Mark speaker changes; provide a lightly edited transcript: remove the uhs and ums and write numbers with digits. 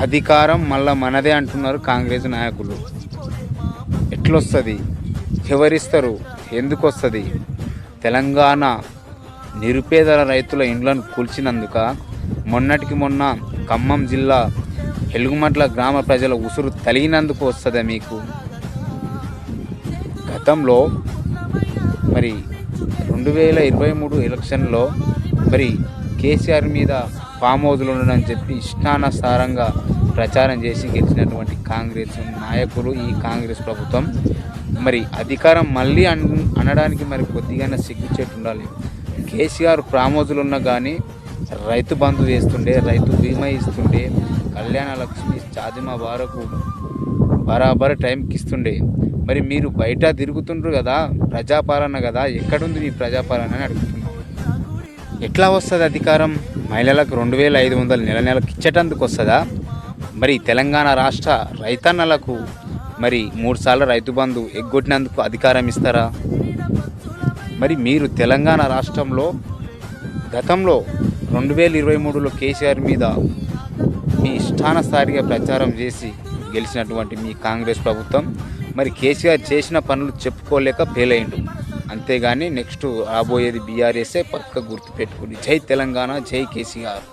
Speaker 1: అధికారం మళ్ళా మనదే అంటున్నారు కాంగ్రెస్ నాయకులు. ఎట్లొస్తుంది? ఎవరిస్తారు? ఎందుకు వస్తుంది? తెలంగాణ నిరుపేదల రైతుల ఇండ్లను కూల్చినందుక, మొన్నటికి మొన్న ఖమ్మం జిల్లా ఎలుగుమట్ల గ్రామ ప్రజల ఉసురు తలిగినందుకు వస్తుందా మీకు? గతంలో మరి 2023 ఎలక్షన్లో మరి కేసీఆర్ మీద ఫామ్ హౌస్లు ఉండడని చెప్పి ఇష్టానుసారంగా ప్రచారం చేసి గెలిచినటువంటి కాంగ్రెస్ నాయకులు, ఈ కాంగ్రెస్ ప్రభుత్వం మరి అధికారం మళ్ళీ అనడానికి మరి కొద్దిగానే సిగ్గుచేటు ఉండాలి. కేసీఆర్ ఫామ్ హౌస్లు ఉన్నా కానీ రైతు బంధు చేస్తుండే, రైతు బీమా ఇస్తుండే, కళ్యాణ లక్ష్మి చాదిమా వరకు బరాబర్ టైంకి ఇస్తుండే. మరి మీరు బయట తిరుగుతుండ్రు కదా, ప్రజాపాలన కదా, ఎక్కడుంది మీ ప్రజాపాలన అని అడుగుతున్నాం. ఎట్లా వస్తుంది అధికారం? మహిళలకు 2500 నెలకు ఇచ్చేటందుకు వస్తుందా? మరి తెలంగాణ రాష్ట్ర రైతన్నలకు మరి 3 సార్లు రైతు బంధు ఎగ్గొట్టినందుకు అధికారం ఇస్తారా? మరి మీరు తెలంగాణ రాష్ట్రంలో గతంలో 2023లో కేసీఆర్ మీద మీ ఇష్టానుసారిగా ప్రచారం చేసి గెలిచినటువంటి మీ కాంగ్రెస్ ప్రభుత్వం మరి కేసీఆర్ చేసిన పనులు చెప్పుకోలేక ఫెయిల్ అయ్యిండు. అంతేగాని నెక్స్ట్ రాబోయేది బీఆర్ఎస్ఏ పక్క గుర్తుపెట్టుకుని. జై తెలంగాణ, జై కేసీఆర్.